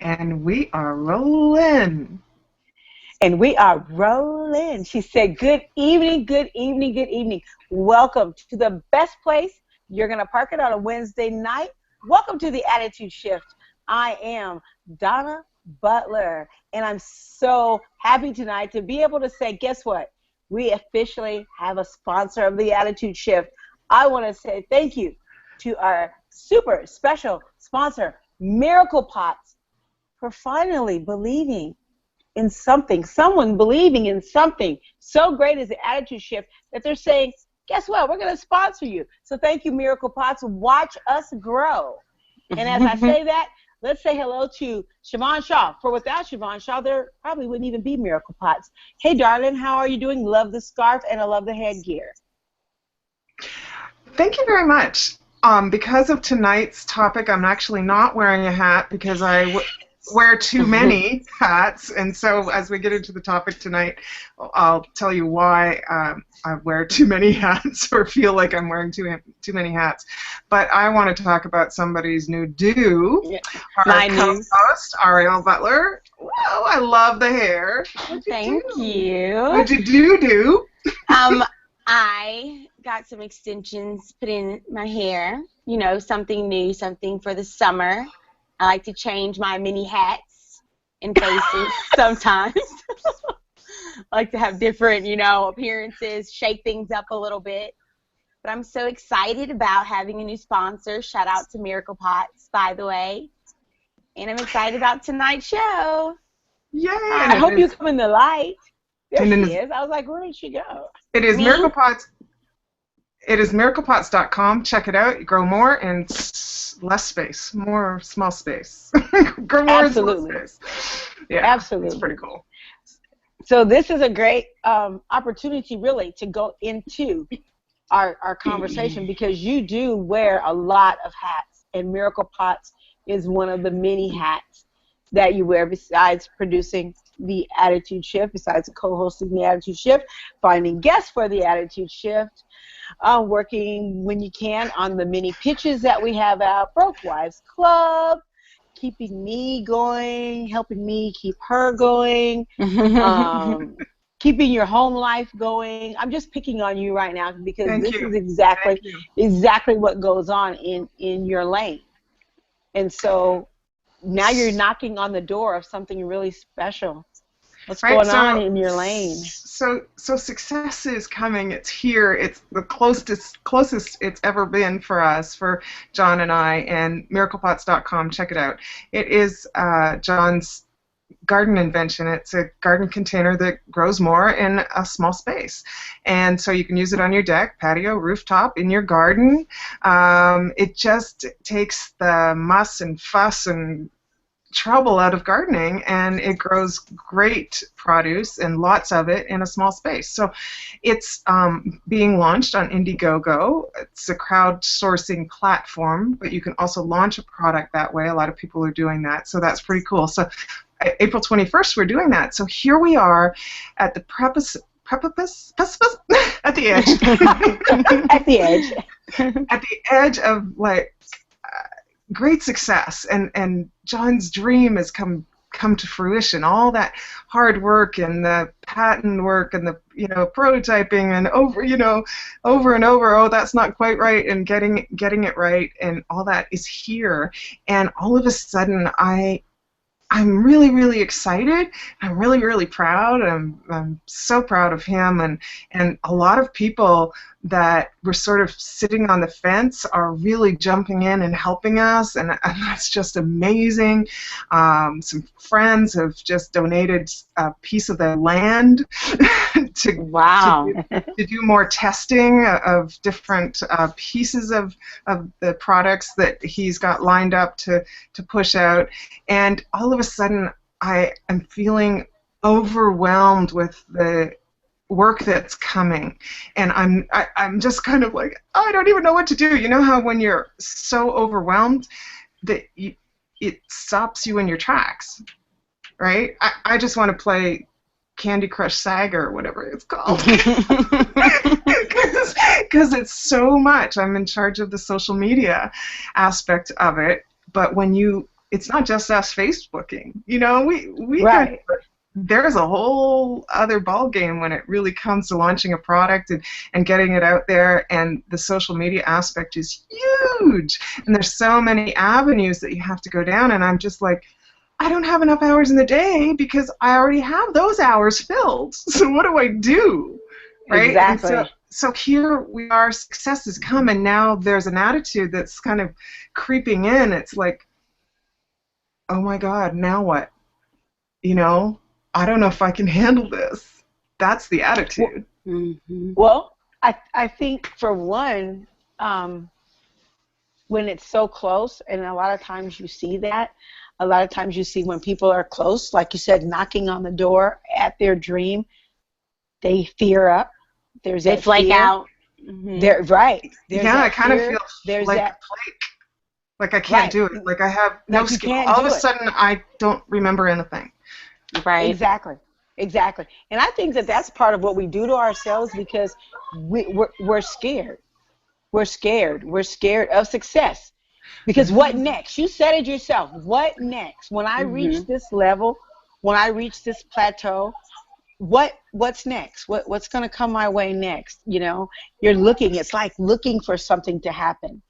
And we are rolling. And we are rolling. She said, good evening, good evening, good evening. Welcome to the best place. You're going to park it on a Wednesday night. Welcome to the Attitude Shift. I am Donna Butler, and I'm so happy tonight to be able to say, guess what? We officially have a sponsor of the Attitude Shift. I want to say thank you to our super special sponsor, Miracle Pots, for finally believing in something, someone believing in something so great as the Attitude Shift that they're saying, guess what, we're going to sponsor you. So thank you, Miracle Pots. Watch us grow. And as I say that, let's say hello to Siobhan Shaw. For without Siobhan Shaw, there probably wouldn't even be Miracle Pots. Hey, darling, how are you doing? Love the scarf, and I love the headgear. Thank you very much. Because of tonight's topic, I'm actually not wearing a hat because I wear too many hats, and so as we get into the topic tonight, I'll tell you why I wear too many hats or feel like I'm wearing too many hats. But I want to talk about somebody's new do. Yeah. Our co-host, Ariel Butler. Well, I love the hair. Thank you. What'd you do? I got some extensions put in my hair. You know, something new, something for the summer. I like to change my mini hats and faces sometimes. I like to have different, appearances, shake things up a little bit. But I'm so excited about having a new sponsor. Shout out to Miracle Pots, by the way. And I'm excited about tonight's show. Yay! I hope you come in the light. There she is. I was like, where did she go? It is Miracle Pots. It is miraclepots.com. Check it out. You grow more in less space, more small space. Grow more in small space. Yeah, absolutely. It's pretty cool. So this is a great opportunity, really, to go into our conversation because you do wear a lot of hats, and Miracle Pots is one of the many hats that you wear besides producing the Attitude Shift, besides co-hosting the Attitude Shift, finding guests for the Attitude Shift, working when you can on the many pitches that we have out, Broke Wives Club, keeping me going, helping me keep her going, keeping your home life going. I'm just picking on you right now because this is exactly what goes on in your lane. And so now you're knocking on the door of something really special. What's going on in your lane? So success is coming. It's here. It's the closest it's ever been for us, for John and I, and miraclepots.com. Check it out. It is John's garden invention. It's a garden container that grows more in a small space. And so you can use it on your deck, patio, rooftop, in your garden. It just takes the muss and fuss and trouble out of gardening, and it grows great produce and lots of it in a small space. So it's being launched on Indiegogo. It's a crowdsourcing platform, but you can also launch a product that way. A lot of people are doing that, so that's pretty cool. So April 21st, we're doing that. So here we are at the precipice at the edge. At the edge of great success, and John's dream has come to fruition. All that hard work and the patent work and the prototyping and over and over. Oh, that's not quite right, and getting it right, and all that is here. And all of a sudden, I'm really, really excited. I'm really, really proud. I'm so proud of him, and a lot of people that were sort of sitting on the fence are really jumping in and helping us, and that's just amazing. Some friends have just donated a piece of their land to do more testing of different pieces of the products that he's got lined up to push out. And all of a sudden, I am feeling overwhelmed with the work that's coming, and I'm just kind of like, I don't even know what to do. You know how when you're so overwhelmed that it stops you in your tracks, right? I just want to play Candy Crush Saga or whatever it's called, because it's so much. I'm in charge of the social media aspect of it, but when it's not just us Facebooking. You know, we Right. there's a whole other ball game when it really comes to launching a product and getting it out there, and the social media aspect is huge. And there's so many avenues that you have to go down, and I'm just like, I don't have enough hours in the day because I already have those hours filled. So what do I do? Right? Exactly. And so here we are, success has come, and now there's an attitude that's kind of creeping in. It's like, oh my God, now what? You know, I don't know if I can handle this. That's the attitude. Well, I think for one, when it's so close, and a lot of times you see that, a lot of times you see when people are close, like you said, knocking on the door at their dream, they fear up. There's They that flake fear. out. They're right. There's Yeah, I that kind of fear. feel There's like that. a flake. Like I can't Right. do it. Like I have no Like you skill. can't All of do a it. sudden, I don't remember anything. Right. Exactly. Exactly. And I think that that's part of what we do to ourselves because we're scared. We're scared. We're scared of success. Because what next? You said it yourself. What next? When I reach this level, when I reach this plateau, what's next? What's going to come my way next? You know, you're looking. It's like looking for something to happen.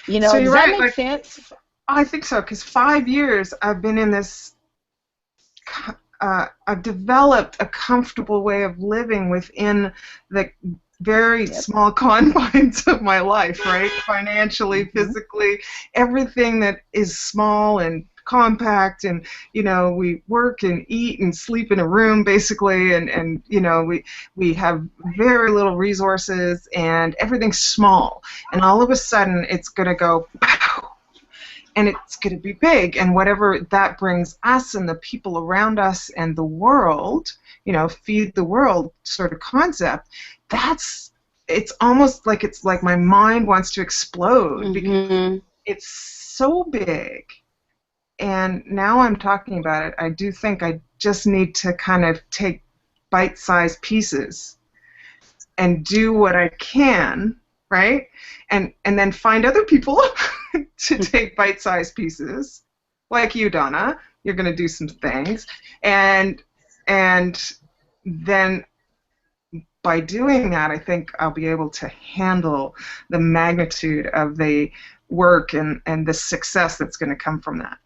You know, So does you're that right, make like, sense? I think so, because 5 years I've been in this. I've developed a comfortable way of living within the very small confines of my life, right? Financially, physically, everything that is small and compact, and you know, we work and eat and sleep in a room basically, and you know, we have very little resources and everything's small, and all of a sudden it's going to go pow, and it's going to be big, and whatever that brings us and the people around us and the world, you know, feed the world sort of concept, it's almost like it's like my mind wants to explode because it's so big. And now I'm talking about it, I do think I just need to kind of take bite-sized pieces and do what I can, right? And then find other people to take bite-sized pieces, like you, Donna. You're going to do some things, and then by doing that, I think I'll be able to handle the magnitude of the work and the success that's going to come from that.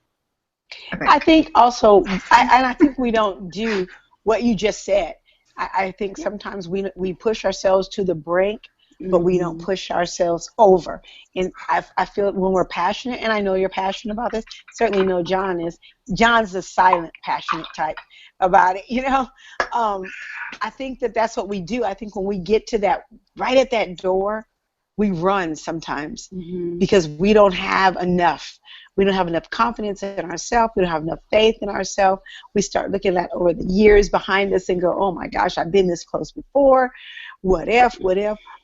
I think also, and I think we don't do what you just said. I think sometimes we push ourselves to the brink, but we don't push ourselves over. And I feel when we're passionate, and I know you're passionate about this, certainly know John is. John's the silent, passionate type about it, you know. I think that that's what we do. I think when we get to that, right at that door, we run sometimes because we don't have enough. We don't have enough confidence in ourselves. We don't have enough faith in ourselves. We start looking at over the years behind us and go, oh my gosh, I've been this close before. What if?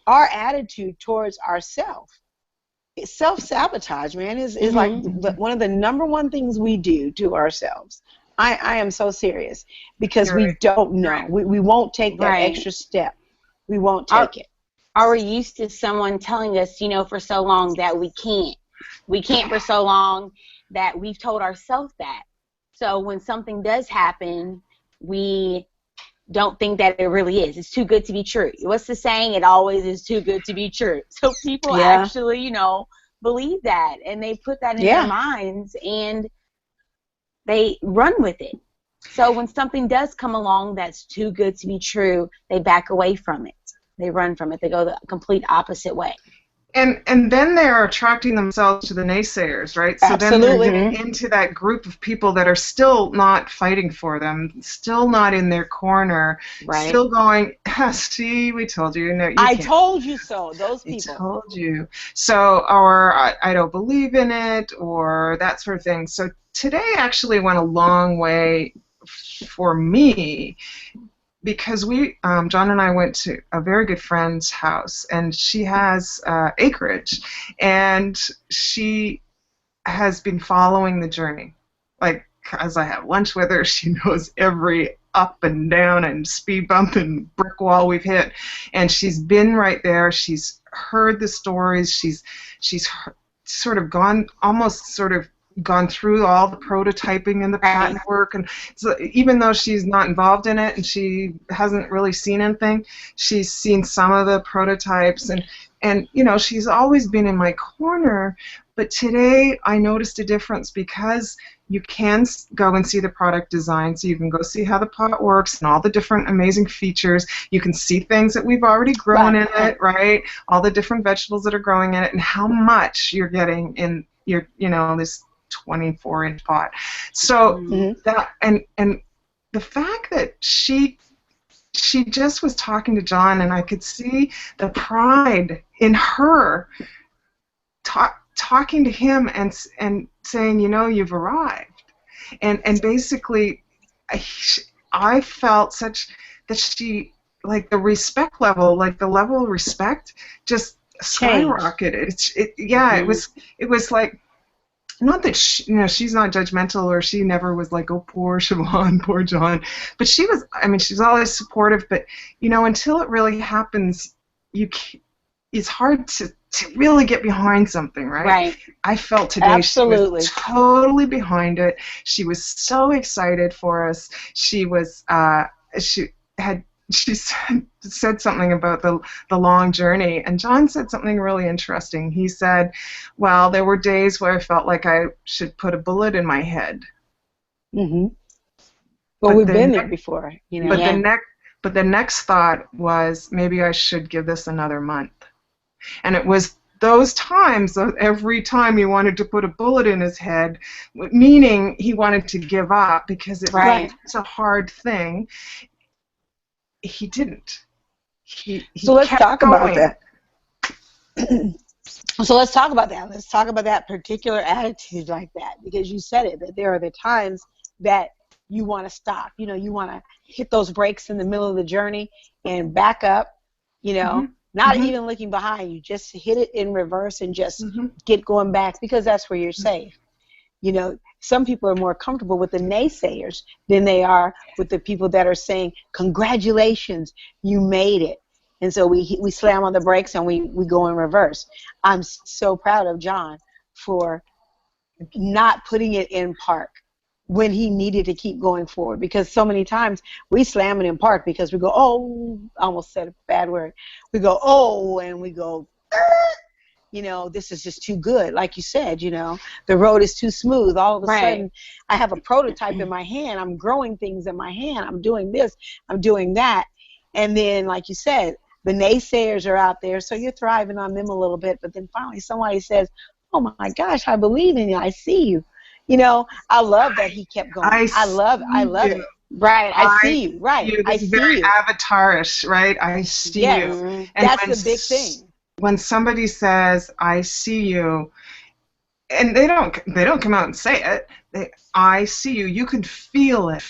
Our attitude towards ourselves, self-sabotage, man, is like one of the number one things we do to ourselves. I am so serious because we don't know. We won't take that extra step. We won't take it. Are we used to someone telling us, you know, for so long that we can't? We can't for so long that we've told ourselves that. So when something does happen, we don't think that it really is. It's too good to be true. What's the saying? It always is too good to be true. So people actually, you know, believe that, and they put that in their minds, and they run with it. So when something does come along that's too good to be true, they back away from it. They run from it. They go the complete opposite way. And then they're attracting themselves to the naysayers, right? So Absolutely. then they're getting into that group of people that are still not fighting for them, still not in their corner, still going, see, we told you. No, you can't. Told you so, those people. I told you. So, or I don't believe in it, or that sort of thing. So today actually went a long way for me, because John and I went to a very good friend's house, and she has acreage, and she has been following the journey. Like, as I have lunch with her, she knows every up and down and speed bump and brick wall we've hit, and she's been right there. She's heard the stories. She's sort of gone, almost sort of gone through all the prototyping and the patent work, and so even though she's not involved in it and she hasn't really seen anything, she's seen some of the prototypes, and you know, she's always been in my corner. But today I noticed a difference because you can go and see the product design, so you can go see how the pot works and all the different amazing features. You can see things that we've already grown in it, right? All the different vegetables that are growing in it, and how much you're getting in your, you know, this 24-inch pot. So that, and the fact that she just was talking to John, and I could see the pride in her talking to him and saying, you know, you've arrived, and basically I felt such that she, like, the respect level, like the level of respect just skyrocketed. It was like, not that she, you know, she's not judgmental, or she never was like, oh, poor Siobhan, poor John, but she was, I mean, she's always supportive, but you know, until it really happens, it's hard to really get behind something, right? Right. I felt today Absolutely. she was totally behind it. She was so excited for us. She was she said something about the long journey, and John said something really interesting. He said, well, there were days where I felt like I should put a bullet in my head. Well, we've been there before, you know. But the next thought was, maybe I should give this another month. And it was those times, every time he wanted to put a bullet in his head, meaning he wanted to give up because it's a hard thing. He didn't. So let's talk about that. So let's talk about that. Let's talk about that particular attitude like that, because you said it, that there are the times that you want to stop. You know, you want to hit those brakes in the middle of the journey and back up, you know, not even looking behind you. Just hit it in reverse and just get going back, because that's where you're safe. You know, some people are more comfortable with the naysayers than they are with the people that are saying, congratulations, you made it. And so we slam on the brakes and we go in reverse. I'm so proud of John for not putting it in park when he needed to keep going forward, because so many times we slam it in park because we go, oh, I almost said a bad word. We go, oh, and we go, you know, this is just too good. Like you said, you know, the road is too smooth. All of a sudden, I have a prototype in my hand. I'm growing things in my hand. I'm doing this. I'm doing that. And then, like you said, the naysayers are out there, so you're thriving on them a little bit. But then finally somebody says, oh, my gosh, I believe in you. I see you. You know, I love that he kept going. I love it. Right, I see you. Right, I see very you. Avatarish, right? I see you. And that's the big thing. When somebody says, "I see you," and they don't come out and say it. I see you. You can feel it,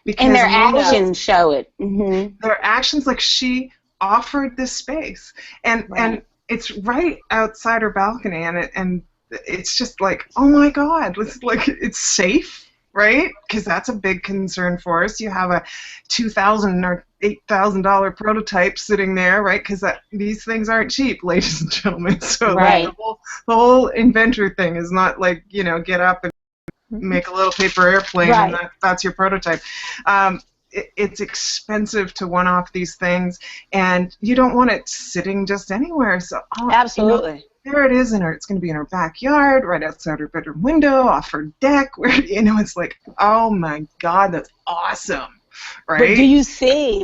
because and their actions show it. Their actions, like she offered this space, and it's right outside her balcony, and it's just like, oh my God, it's safe, right? Because that's a big concern for us. You have a $2,000 or $8,000 prototype sitting there, right? Because these things aren't cheap, ladies and gentlemen. So the whole inventor thing is not like, you know, get up and make a little paper airplane and that's your prototype. It's expensive to one-off these things, and you don't want it sitting just anywhere. So absolutely. You know, there it is, it's going to be in her backyard, right outside her bedroom window, off her deck, where, you know, it's like, oh my God, that's awesome, right? But do you see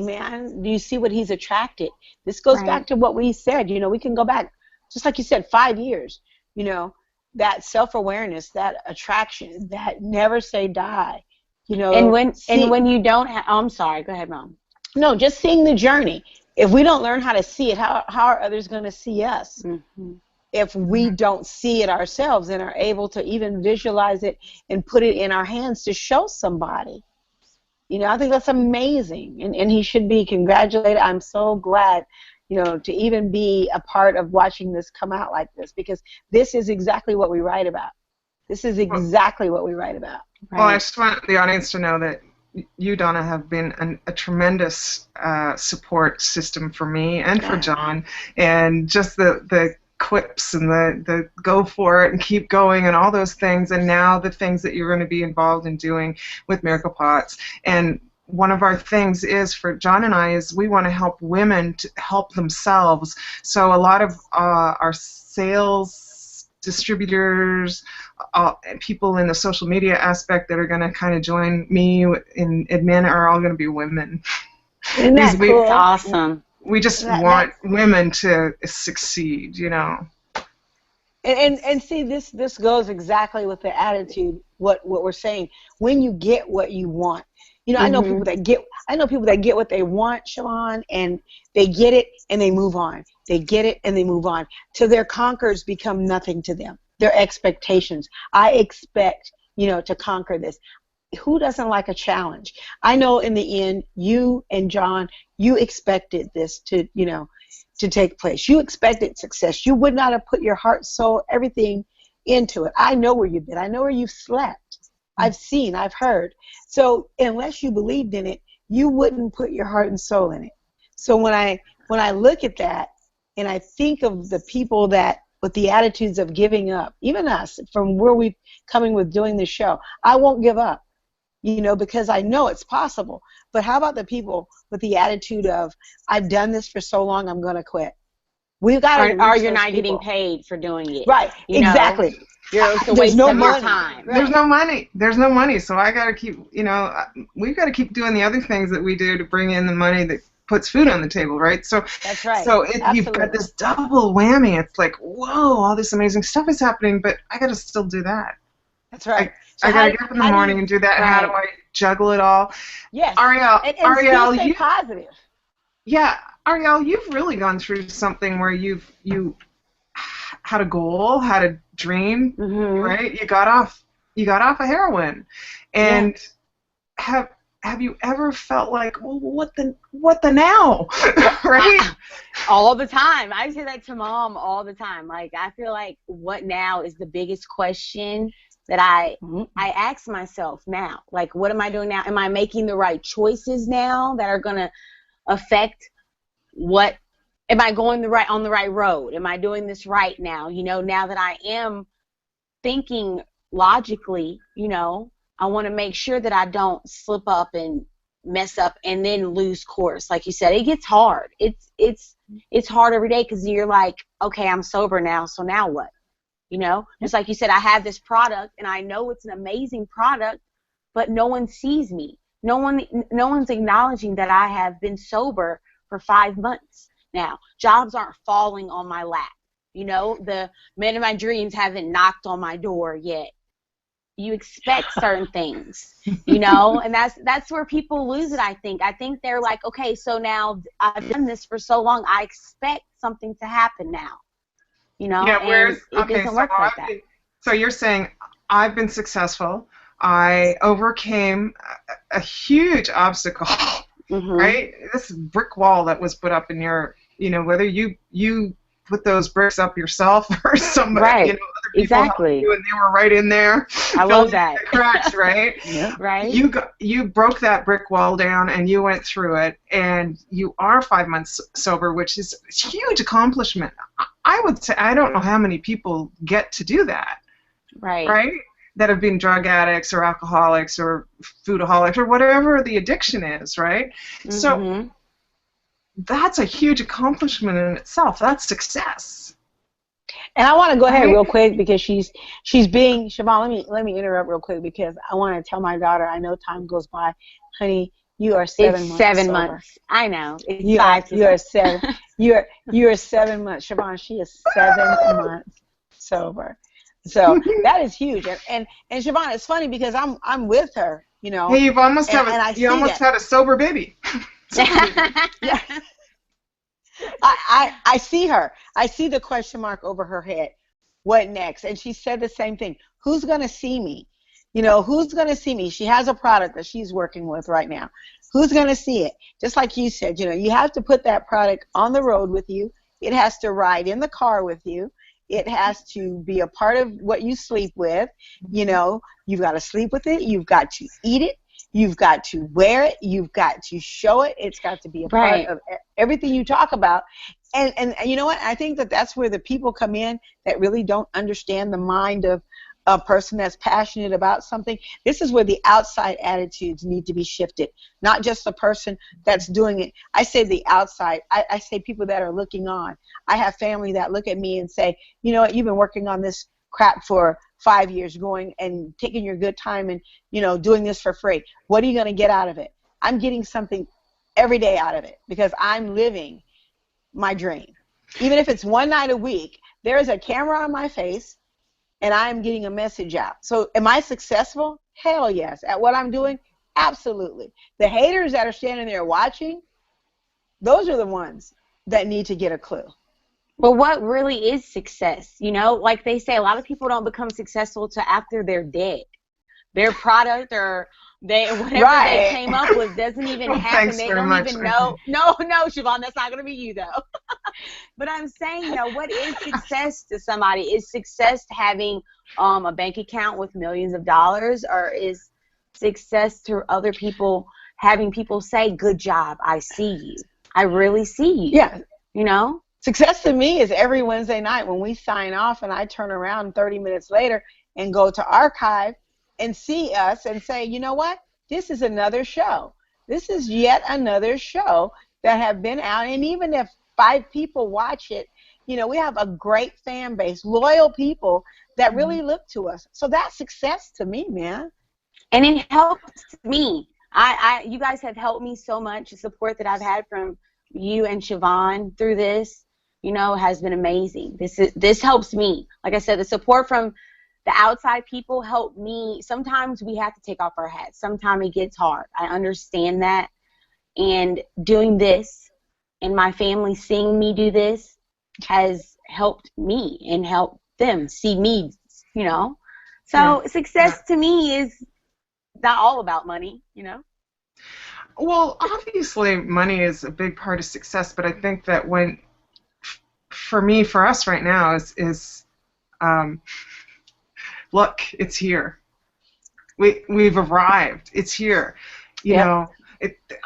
what he's attracted? This goes back to what we said. You know, we can go back, just like you said, 5 years. You know, that self-awareness, that attraction, that never say die. You know, and when you don't have, I'm sorry, go ahead, Mom. No, just seeing the journey. If we don't learn how to see it, how are others going to see us? If we don't see it ourselves and are able to even visualize it and put it in our hands to show somebody. You know, I think that's amazing, and he should be congratulated. I'm so glad, you know, to even be a part of watching this come out like this, because this is exactly what we write about. This is exactly what we write about. Right? Well, I just want the audience to know that you, Donna, have been a tremendous support system for me and for John, and just the quips and the go for it and keep going and all those things, and now the things that you're going to be involved in doing with Miracle Pots. And one of our things is for John and I is we want to help women to help themselves. So a lot of our sales distributors, people in the social media aspect that are going to kind of join me in admin are all going to be women. Isn't that cool? That's awesome. We just want women to succeed, you know. And see, this goes exactly with the attitude. What we're saying, when you get what you want, you know, I know people that get what they want, Siobhan, and they get it and they move on. They get it and they move on till their conquers become nothing to them. Their expectations. I expect, you know, to conquer this. Who doesn't like a challenge? I know in the end, you and John, you expected this to, you know, to take place. You expected success. You would not have put your heart, soul, everything into it. I know where you've been. I know where you've slept. I've seen, I've heard. So unless you believed in it, you wouldn't put your heart and soul in it. So when I look at that and I think of the people that with the attitudes of giving up, even us, from where we're coming with doing this show, I won't give up, you know, because I know it's possible. But how about the people with the attitude of, I've done this for so long, I'm going to quit? We've got to or you're not getting paid for doing it. Right, exactly. It's a waste of your time. There's no money. There's no money. So I got to keep, you know, we've got to keep doing the other things that we do to bring in the money that puts food on the table, right? So that's right. So you've got this double whammy. It's like, whoa, all this amazing stuff is happening, but I got to still do that. That's right. I got to get up in the morning and do that. Right. How do I juggle it all? Yes. Ariel, and still stay positive. Yeah, Ariel, you've really gone through something where you had a goal, had a dream, right? You got off of heroin, and have you ever felt like, well, what the now, right? All the time. I say that to Mom all the time. Like, I feel like what now is the biggest question that I ask myself now. Like, what am I doing now? Am I making the right choices now that are gonna affect what? Am I going on the right road? Am I doing this right now? You know, now that I am thinking logically, you know, I want to make sure that I don't slip up and mess up and then lose course. Like you said, it gets hard. It's hard every day because you're like, okay, I'm sober now, so now what? You know, just like you said, I have this product and I know it's an amazing product, but no one sees me. No one's acknowledging that I have been sober for 5 months now. Jobs aren't falling on my lap. You know, the man of my dreams haven't knocked on my door yet. You expect certain things, you know, and that's where people lose it, I think. I think they're like, okay, so now I've done this for so long, I expect something to happen now, you know, and it doesn't work like that. So you're saying, I've been successful, I overcame a huge obstacle, right? This brick wall that was put up in your, you know, whether you put those bricks up yourself or somebody, right. you know, other people exactly. you and they were right in there. I love that. The cracks, right? Yeah. Right. You broke that brick wall down and you went through it, and you are 5 months sober, which is a huge accomplishment. I would say I don't know how many people get to do that. Right. Right? That have been drug addicts or alcoholics or foodaholics or whatever the addiction is, right? So that's a huge accomplishment in itself. That's success. And I want to go ahead real quick because she's being, Siobhan, let me interrupt real quick because I want to tell my daughter, I know time goes by, honey, you are 7 months. 7 sober. months. I know. It's you 5 to you are 7. You are 7 months. Siobhan, she is 7 months sober. So that is huge. And Siobhan, it's funny because I'm with her, you know. Hey, you've almost had a sober baby. Yeah. I see her. I see the question mark over her head. What next? And she said the same thing. Who's going to see me? You know, who's going to see me? She has a product that she's working with right now. Who's going to see it? Just like you said, you know, you have to put that product on the road with you. It has to ride in the car with you. It has to be a part of what you sleep with. You know, you've got to sleep with it. You've got to eat it. You've got to wear it. You've got to show it. It's got to be a part of everything you talk about. And you know what? I think that that's where the people come in that really don't understand the mind of a person that's passionate about something. This is where the outside attitudes need to be shifted, not just the person that's doing it. I say the outside. I say people that are looking on. I have family that look at me and say, you know what, you've been working on this crap for 5 years, going and taking your good time and, you know, doing this for free. What are you going to get out of it? I'm getting something every day out of it because I'm living my dream. Even if it's one night a week, there's a camera on my face and I'm getting a message out. So am I successful? Hell yes. At what I'm doing? Absolutely. The haters that are standing there watching, those are the ones that need to get a clue. But what really is success? You know, like they say, a lot of people don't become successful till after they're dead. Their product or whatever they came up with doesn't even happen. They don't even know. No, Siobhan, that's not going to be you though. But I'm saying, you know, what is success to somebody? Is success having a bank account with millions of dollars, or is success to other people having people say, "Good job, I see you, I really see you"? Yeah, you know. Success to me is every Wednesday night when we sign off and I turn around 30 minutes later and go to archive and see us and say, you know what? This is another show. This is yet another show that have been out. And even if 5 people watch it, you know, we have a great fan base, loyal people that really look to us. So that's success to me, man. And it helps me. You guys have helped me so much. The support that I've had from you and Siobhan through this, you know, has been amazing. This helps me. Like I said, the support from the outside people help me. Sometimes we have to take off our hats. Sometimes it gets hard. I understand that. And doing this and my family seeing me do this has helped me and helped them see me, you know. So success to me is not all about money, you know. Well, obviously money is a big part of success, but I think that for us right now is look, it's here. We've arrived. It's here. You know,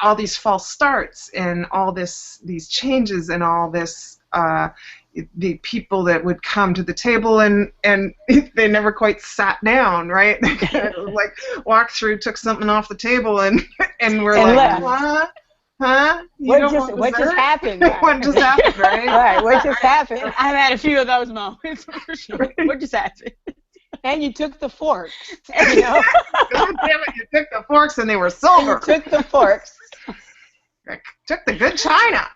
all these false starts and all these changes and all this, the people that would come to the table and they never quite sat down, right? They kind of like walked through, took something off the table, and we're like, left. What? Huh? What just happened? What just happened, right? Right, what just happened? I've had a few of those moments for sure. What just happened? And you took the forks, you know? God damn it, you took the forks and they were silver. You took the forks. Took the good china.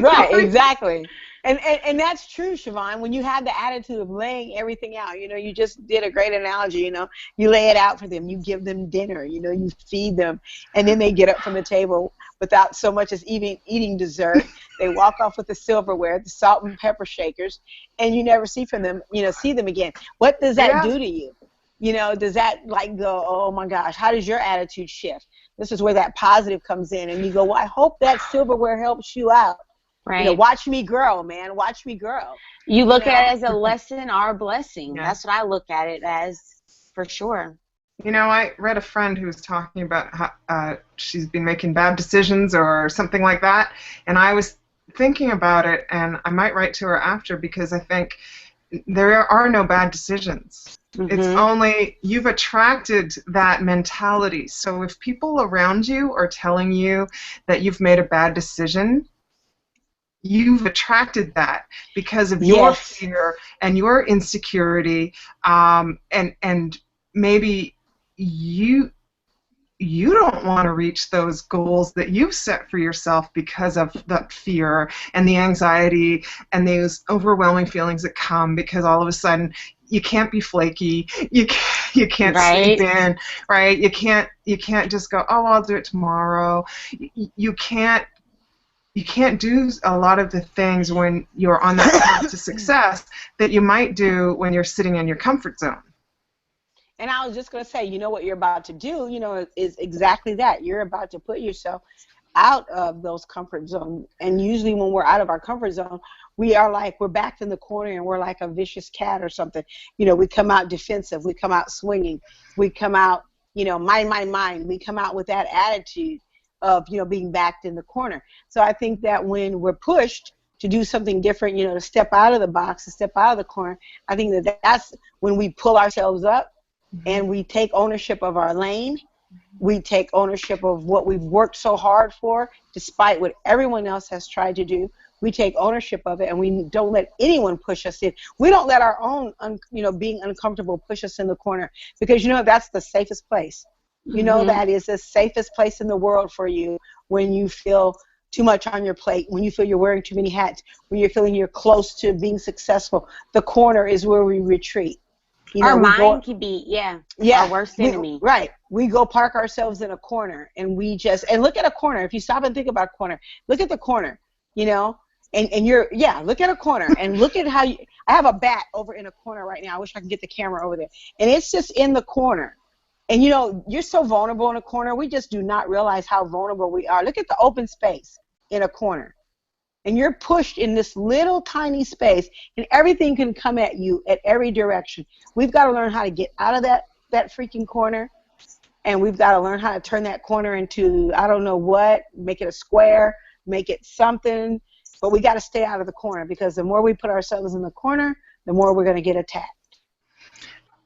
Right, exactly. And that's true, Siobhan. When you have the attitude of laying everything out, you know, you just did a great analogy, you know. You lay it out for them. You give them dinner, you know, you feed them. And then they get up from the table without so much as even eating dessert. They walk off with the silverware, the salt and pepper shakers, and you never see them again. What does that do to you? You know, does that like go, oh my gosh, how does your attitude shift? This is where that positive comes in, and you go, well, I hope that silverware helps you out. Right. You know, watch me grow, man. Watch me grow. You look at it as a lesson or a blessing. Yeah. That's what I look at it as, for sure. You know, I read a friend who was talking about how she's been making bad decisions or something like that, and I was thinking about it, and I might write to her after because I think there are no bad decisions. Mm-hmm. It's only you've attracted that mentality. So if people around you are telling you that you've made a bad decision, you've attracted that because of your fear and your insecurity, and maybe you don't want to reach those goals that you've set for yourself because of that fear and the anxiety and those overwhelming feelings that come because all of a sudden you can't be flaky, you can't sleep in, right? You can't just go, oh, I'll do it tomorrow. You can't do a lot of the things when you're on that path to success that you might do when you're sitting in your comfort zone. And I was just going to say, you know what you're about to do, you know, is exactly that. You're about to put yourself out of those comfort zones. And usually when we're out of our comfort zone, we're backed in the corner and we're like a vicious cat or something. You know, we come out defensive. We come out swinging. We come out, you know, mind. We come out with that attitude of, you know, being backed in the corner. So I think that when we're pushed, to do something different, to step out of the box, to step out of the corner. I think that's when we pull ourselves up and we take ownership of our lane. We take ownership of what we've worked so hard for, despite what everyone else has tried to do. We take ownership of it, and we don't let anyone push us in. We don't let our own, being uncomfortable push us in the corner, because that's the safest place. That is the safest place in the world for you when you feel too much on your plate, when you feel you're wearing too many hats, when you're feeling you're close to being successful. The corner is where we retreat. Our mind can be, our worst enemy. Right. We go park ourselves in a corner, and and look at a corner. If you stop and think about a corner, look at the corner, and look at a corner and look at how I have a bat over in a corner right now. I wish I could get the camera over there. And it's just in the corner. And, you're so vulnerable in a corner. We just do not realize how vulnerable we are. Look at the open space in a corner. And you're pushed in this little tiny space, and everything can come at you at every direction. We've got to learn how to get out of that freaking corner, and we've got to learn how to turn that corner into, I don't know what, make it a square, make it something. But we got to stay out of the corner, because the more we put ourselves in the corner, the more we're going to get attacked.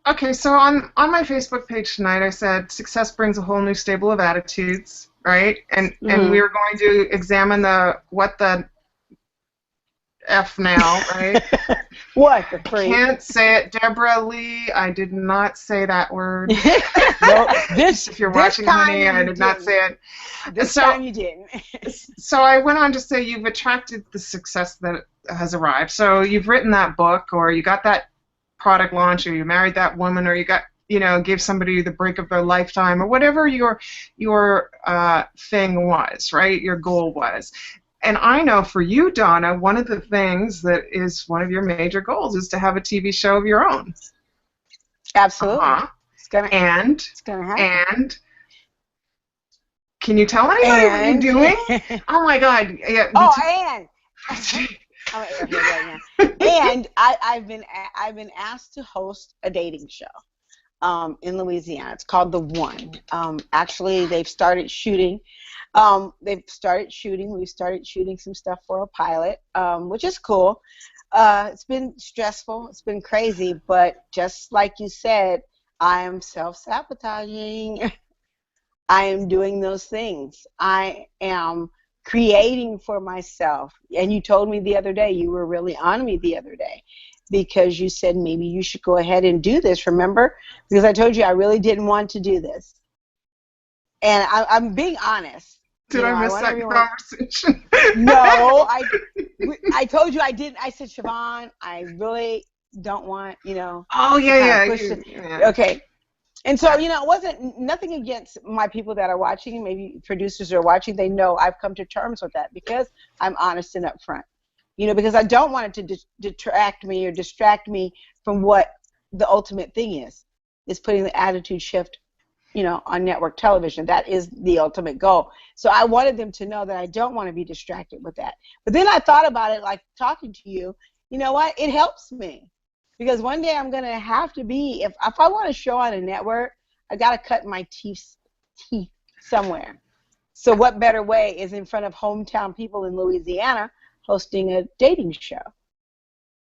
Okay, so on my Facebook page tonight, I said success brings a whole new stable of attitudes, right? And we were going to examine what the F now, right? What the freak? Can't say it, Deborah Lee. I did not say that word. No, if you're watching, honey, I did not say it. This time you didn't. So I went on to say you've attracted the success that has arrived. So you've written that book, or you got that product launch, or you married that woman, or you got, gave somebody the break of their lifetime, or whatever your thing was, right? Your goal was. And I know for you, Donna, one of the things that is one of your major goals is to have a TV show of your own. Absolutely. It's gonna happen. And can you tell anybody what you're doing? Oh my God! Yeah. And I've been asked to host a dating show in Louisiana. It's called The One. Actually, they've started shooting. We've started shooting some stuff for a pilot, which is cool. It's been stressful. It's been crazy. But just like you said, I am self-sabotaging. I am doing those things. I am creating for myself. And you told me the other day, you were really on me the other day, because you said maybe you should go ahead and do this, remember? Because I told you I really didn't want to do this. And I'm being honest. Did I miss that conversation? No, I told you I didn't. I said, Siobhan, I really don't want, Oh, yeah. Okay. And so, it wasn't nothing against my people that are watching, maybe producers are watching. They know I've come to terms with that, because I'm honest and upfront. Because I don't want it to detract me or distract me from what the ultimate thing is putting the attitude shift, on network television. That is the ultimate goal. So I wanted them to know that I don't want to be distracted with that. But then I thought about it, like talking to you, you know what? It helps me. Because one day I'm going to have to be, if I want to show on a network, I got to cut my teeth somewhere. So what better way is in front of hometown people in Louisiana hosting a dating show?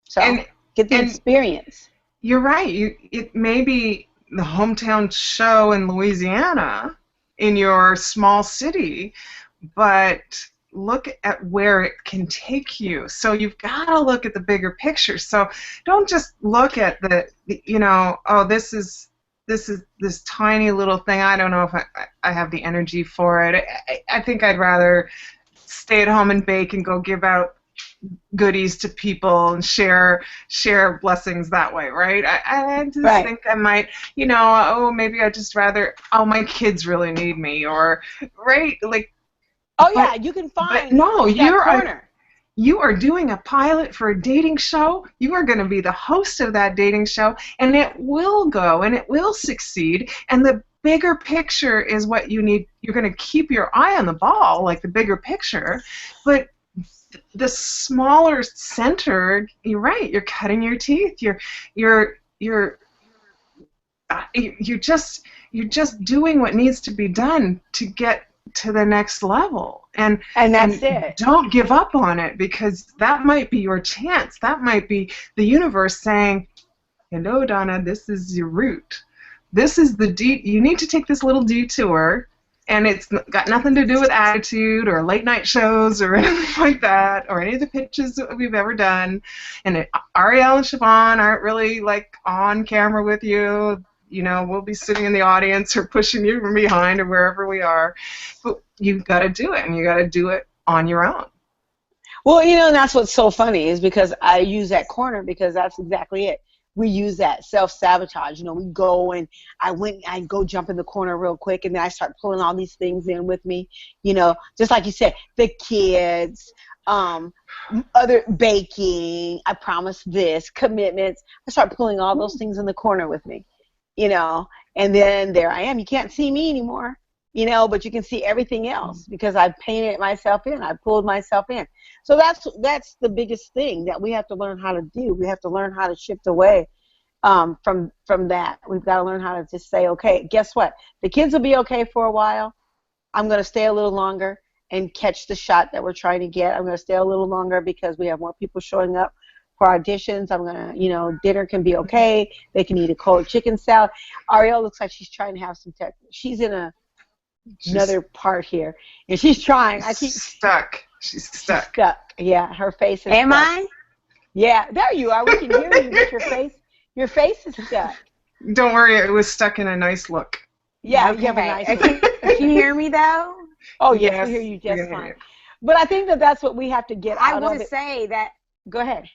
So get the experience. You're right. It may be the hometown show in Louisiana in your small city, but look at where it can take you. So you've got to look at the bigger picture. So don't just look at this is this tiny little thing. I don't know if I have the energy for it. I think I'd rather stay at home and bake and go give out goodies to people and share blessings that way, right? I just think I might, maybe I'd just rather, my kids really need me, or, right, like. You can find you are doing a pilot for a dating show. You are going to be the host of that dating show, and it will go, and it will succeed, and the bigger picture is what you need. You're going to keep your eye on the ball, like the bigger picture, but the smaller center, you're right, you're cutting your teeth, you're just doing what needs to be done to get to the next level. And that's it. Don't give up on it, because that might be your chance. That might be the universe saying, hello, Donna, this is your route. This is you need to take this little detour, and it's got nothing to do with attitude or late night shows or anything like that, or any of the pitches that we've ever done. And Ariel and Siobhan aren't really like on camera with you. You know, we'll be sitting in the audience or pushing you from behind or wherever we are. But you've got to do it, and you got to do it on your own. Well, you know, and that's what's so funny is because I use that corner because that's exactly it. We use that self-sabotage. You know, we go and I go jump in the corner real quick, and then I start pulling all these things in with me. You know, just like you said, the kids, other baking, I promise this, commitments. I start pulling all those things in the corner with me, you know, and then there I am. You can't see me anymore, you know, but you can see everything else because I've painted myself in. I pulled myself in. So that's the biggest thing that we have to learn how to do. We have to learn how to shift away from that. We've got to learn how to just say, okay, guess what? The kids will be okay for a while. I'm going to stay a little longer and catch the shot that we're trying to get. I'm going to stay a little longer because we have more people showing up for auditions. I'm going to, you know, dinner can be okay. They can eat a cold chicken salad. Ariel looks like she's trying to have some tech. She's in another part here, and she's trying. She's stuck. She's stuck. Yeah, her face is Am stuck. I? Yeah, there you are. We can hear you, but your face is stuck. Don't worry, it was stuck in a nice look. Yeah, Okay. you have a nice look. Can you hear me though? Oh, yes, Yes, we hear you we just can hear fine. you. But I think that's what we have to get I out of want to it. say that. Go ahead.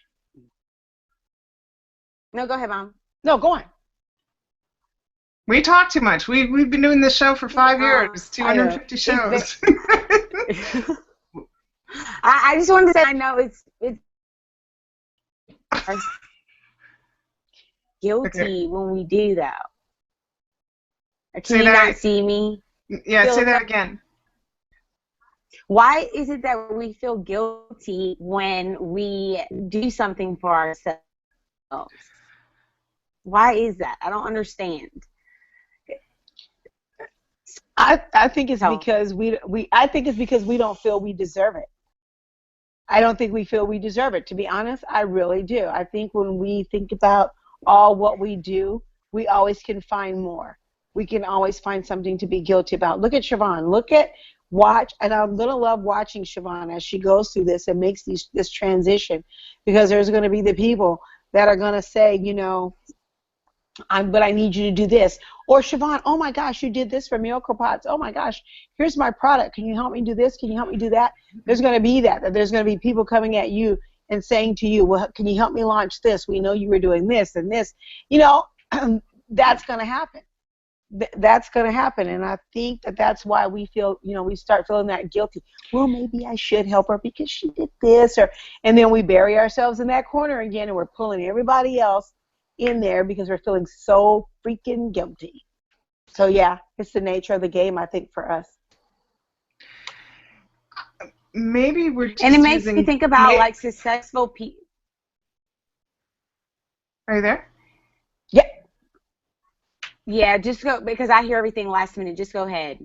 No, go ahead, Mom. No, go on. We talk too much. We've been doing this show for 5 years, I know. 250 shows. I just wanted to say I know it's guilty Okay. when we do that. Or Say can you that- not see me? Yeah, Feel say that that- again. Why is it that we feel guilty when we do something for ourselves? Why is that? I don't understand. I think it's No. because I think it's because we don't feel we deserve it. I don't think we feel we deserve it. To be honest, I really do. I think when we think about all what we do, we always can find more. We can always find something to be guilty about. Look at Siobhan. Watch, and I'm going to love watching Siobhan as she goes through this and makes this transition, because there's going to be the people that are going to say, you know, but I need you to do this. Or Siobhan, oh my gosh, you did this for Miracle Pots. Oh my gosh, here's my product. Can you help me do this? Can you help me do that? There's going to be that there's going to be people coming at you and saying to you, well, can you help me launch this? We know you were doing this and this. You know, that's going to happen. That's going to happen. And I think that's why we feel, you know, we start feeling that guilty. Well, maybe I should help her because she did this. And then we bury ourselves in that corner again, and we're pulling everybody else in there because we're feeling so freaking guilty. So yeah, it's the nature of the game, I think, for us. Maybe we're just And it makes me think about like successful people. Are you there? Yeah. Yeah, just go, because I hear everything last minute. Just go ahead.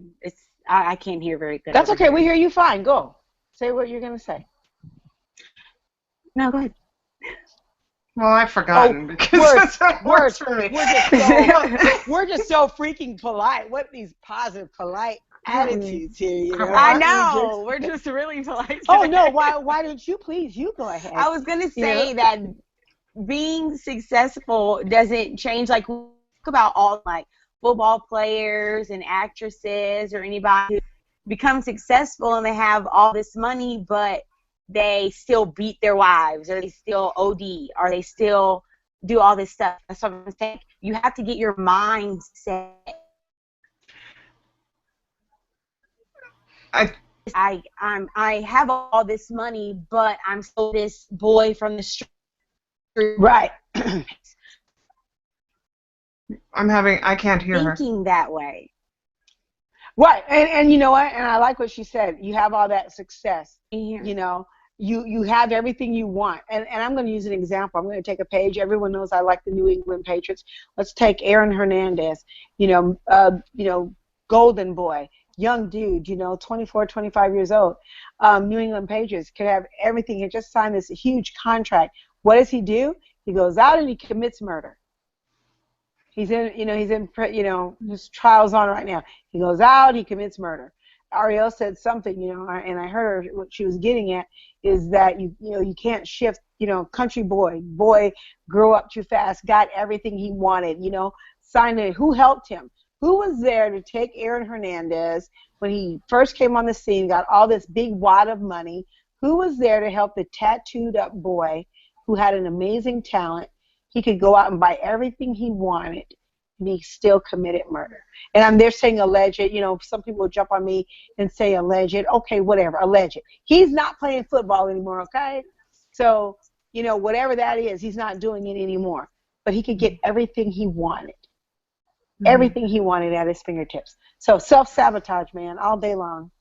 I can't hear very good. That's over okay. here. We hear you fine. Go. Say what you're going to say. No, go ahead. Well, I've forgotten because words, that's how it works for me. We're just so freaking polite. What these positive, polite attitudes here, you know? I know. We're just really polite. Oh, today. no. Why don't you please? You go ahead. I was going to say that being successful doesn't change. Like, we talk about all, like, football players and actresses or anybody who becomes successful and they have all this money, but they still beat their wives, or they still OD, or they still do all this stuff. That's what I'm saying. You have to get your mind set. I have all this money, but I'm still this boy from the street. Right. I can't hear her. Thinking that way. Right. And you know what? And I like what she said. You have all that success. Yeah. You know, you have everything you want. And I'm going to use an example. I'm going to take a page. Everyone knows I like the New England Patriots. Let's take Aaron Hernandez, you know, Golden Boy. young dude, 24, 25 years old, New England Patriots, could have everything. He just signed this huge contract. What does he do? He goes out and he commits murder. He's in, his trial's on right now. He goes out, he commits murder. Ariel said something, and I heard her, what she was getting at is that you can't shift, country boy grew up too fast, got everything he wanted, signed it. Who helped him? Who was there to take Aaron Hernandez when he first came on the scene, got all this big wad of money? Who was there to help the tattooed up boy who had an amazing talent? He could go out and buy everything he wanted, and he still committed murder. And they're saying alleged. Some people will jump on me and say alleged. Okay, whatever, alleged. He's not playing football anymore, okay? So, whatever that is, he's not doing it anymore. But he could get everything he wanted. Everything he wanted at his fingertips. So self-sabotage, man, all day long.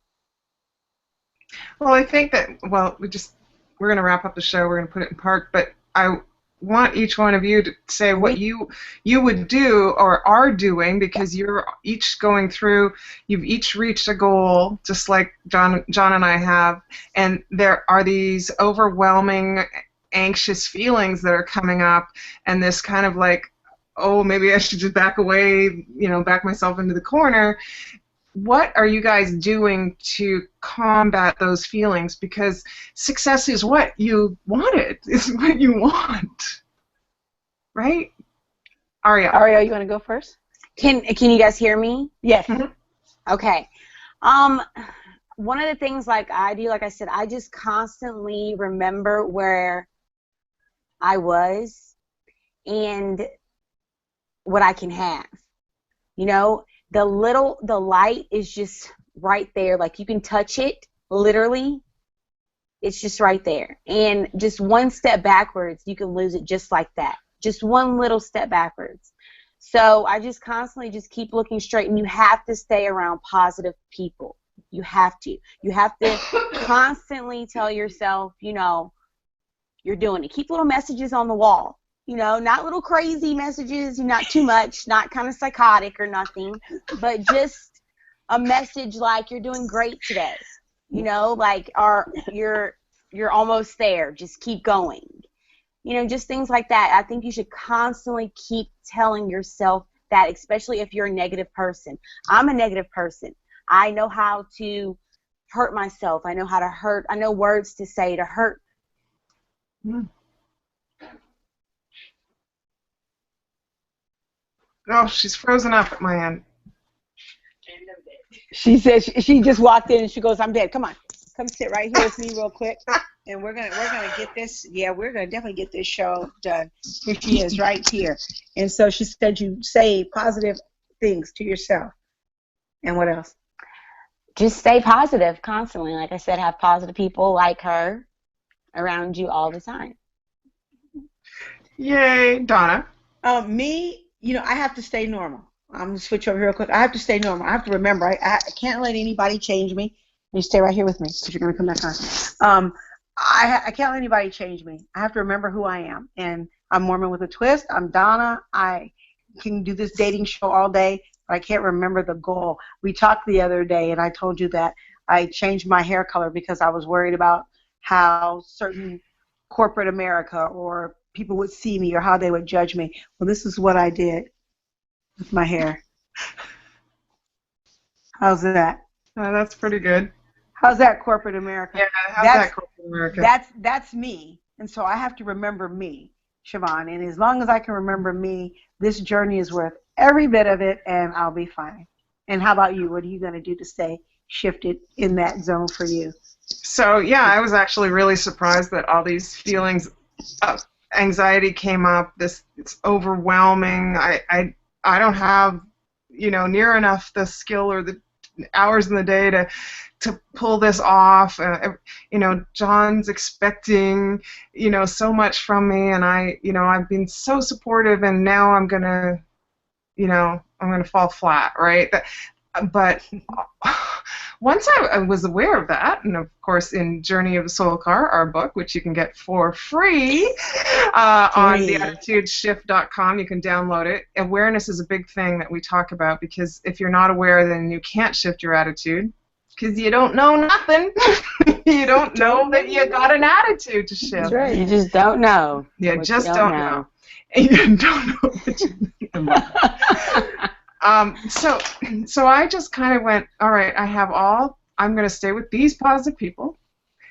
Well, I think that, we're going to wrap up the show. We're going to put it in park, but I want each one of you to say what you would do or are doing, because you're each going through, you've each reached a goal, just like John and I have, and there are these overwhelming, anxious feelings that are coming up, and this kind of like, oh, maybe I should just back away, back myself into the corner. What are you guys doing to combat those feelings? Because success is what you wanted, is what you want, right? Aria, you want to go first? Can you guys hear me? Yes. Okay. One of the things like I do, like I said, I just constantly remember where I was and what I can have. The light is just right there. Like, you can touch it, literally. It's just right there. And just one step backwards, you can lose it just like that. Just one little step backwards. So I just constantly just keep looking straight, and you have to stay around positive people. You have to. You have to constantly tell yourself, you're doing it. Keep little messages on the wall. Not little crazy messages, not too much, not kind of psychotic or nothing, but just a message like you're doing great today. Like, you're almost there. Just keep going. Just things like that. I think you should constantly keep telling yourself that, especially if you're a negative person. I'm a negative person. I know how to hurt myself. I know how to hurt. I know words to say to hurt. Oh, she's frozen up at my end. She says she just walked in and she goes, "I'm dead. Come on, come sit right here with me real quick, and we're gonna get this. Yeah, we're gonna definitely get this show done." Here she is, right here. And so she said, you say positive things to yourself. And what else? Just stay positive constantly. Like I said, have positive people like her around you all the time. Yay, Donna. Me. I have to stay normal. I'm going to switch over here real quick. I have to stay normal. I have to remember, I can't let anybody change me. You stay right here with me because you're going to come back on. I can't let anybody change me. I have to remember who I am. And I'm Mormon with a twist. I'm Donna. I can do this dating show all day, but I can't remember the goal. We talked the other day, and I told you that I changed my hair color because I was worried about how certain corporate America or people would see me or how they would judge me. Well, this is what I did with my hair. How's that? That's pretty good. How's that, corporate America? Yeah, how's that, corporate America? That's me. And so I have to remember me, Siobhan. And as long as I can remember me, this journey is worth every bit of it, and I'll be fine. And how about you? What are you going to do to stay shifted in that zone for you? So, yeah, I was actually really surprised that all these feelings of anxiety came up. It's overwhelming. I don't have near enough the skill or the hours in the day to pull this off. John's expecting so much from me, and I've been so supportive, and now I'm gonna fall flat, right? but once I was aware of that, and of course in Journey of the Soul Car, our book, which you can get for free on theattitudeshift.com, you can download it. Awareness is a big thing that we talk about, because if you're not aware, then you can't shift your attitude, because you don't know nothing. You don't know that you got an attitude to shift. That's right. You just don't know. You just don't know. And you don't know what you So I just kind of went, all right, I'm going to stay with these positive people,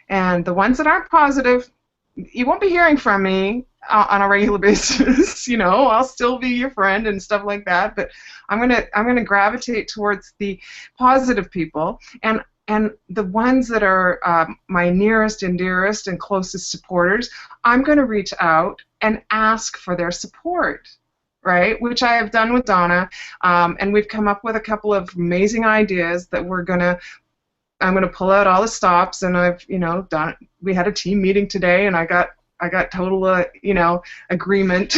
and the ones that aren't positive, you won't be hearing from me on a regular basis. You know, I'll still be your friend and stuff like that, but I'm gonna gravitate towards the positive people, and the ones that are my nearest and dearest and closest supporters, I'm going to reach out and ask for their support. Right, which I have done with Donna, and we've come up with a couple of amazing ideas that I'm gonna pull out all the stops, and I've, done. We had a team meeting today, and I got total, agreement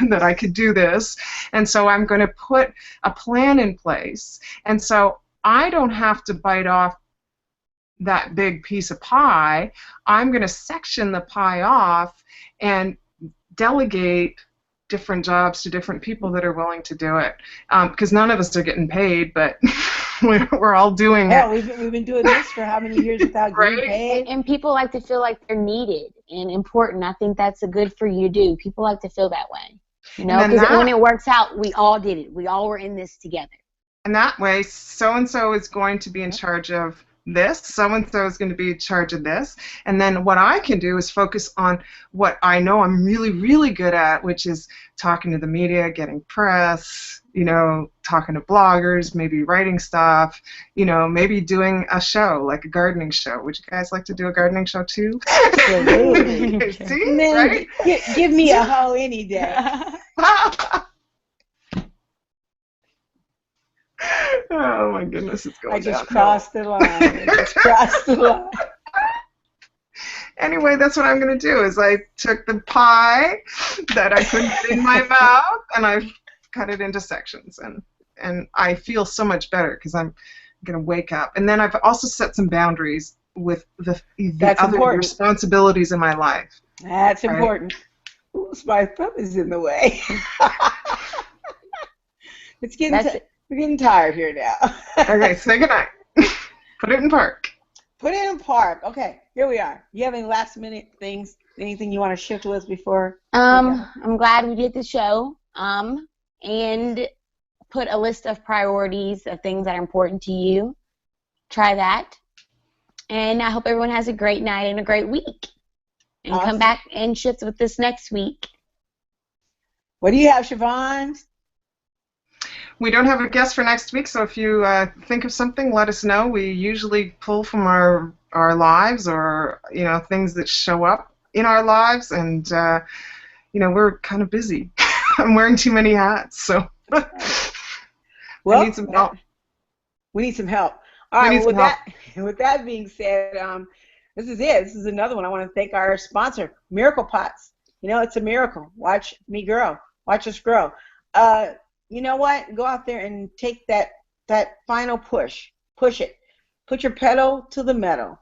that I could do this, and so I'm going to put a plan in place, and so I don't have to bite off that big piece of pie. I'm going to section the pie off and delegate different jobs to different people that are willing to do it, because none of us are getting paid, but we're all doing it. We've been doing this for how many years without getting paid? And people like to feel like they're needed and important. I think that's a good for you to do. People like to feel that way, because when it works out, we all did it. We all were in this together. And that way, so-and-so is going to be in charge of this, so-and-so is going to be in charge of this, and then what I can do is focus on what I know I'm really, really good at, which is talking to the media, getting press, talking to bloggers, maybe writing stuff, maybe doing a show, like a gardening show. Would you guys like to do a gardening show too? See? Man, right? Give me a hoe any day. Oh my goodness, it's going down. I just crossed the line. Anyway, that's what I'm going to do, is I took the pie that I couldn't get in my mouth, and I cut it into sections, and I feel so much better because I'm going to wake up. And then I've also set some boundaries with the other responsibilities in my life. That's important. Ooh, my thumb is in the way. We're getting tired here now. Okay, say goodnight. Put it in park. Put it in park. Okay, here we are. You have any last minute things, anything you want to shift with before? I'm glad we did the show. And put a list of priorities of things that are important to you. Try that. And I hope everyone has a great night and a great week. And awesome. Come back and shift with this next week. What do you have, Siobhan? We don't have a guest for next week, so if you think of something, let us know. We usually pull from our lives, or things that show up in our lives, and we're kind of busy. I'm wearing too many hats, so well, I need some help. We need some help. All right. With that being said, this is it. This is another one. I want to thank our sponsor, Miracle Pots. It's a miracle. Watch me grow. Watch us grow. You know what? Go out there and take that final push. Push it. Put your pedal to the metal.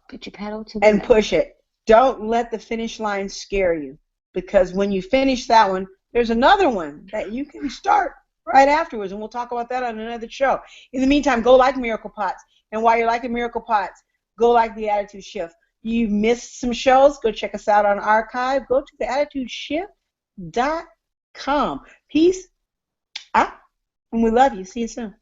And push it. Don't let the finish line scare you, because when you finish that one, there's another one that you can start right afterwards, and we'll talk about that on another show. In the meantime, go like Miracle Pots. And while you're liking Miracle Pots, go like The Attitude Shift. You missed some shows, go check us out on archive. Go to theattitudeshift.com. Peace out, and we love you. See you soon.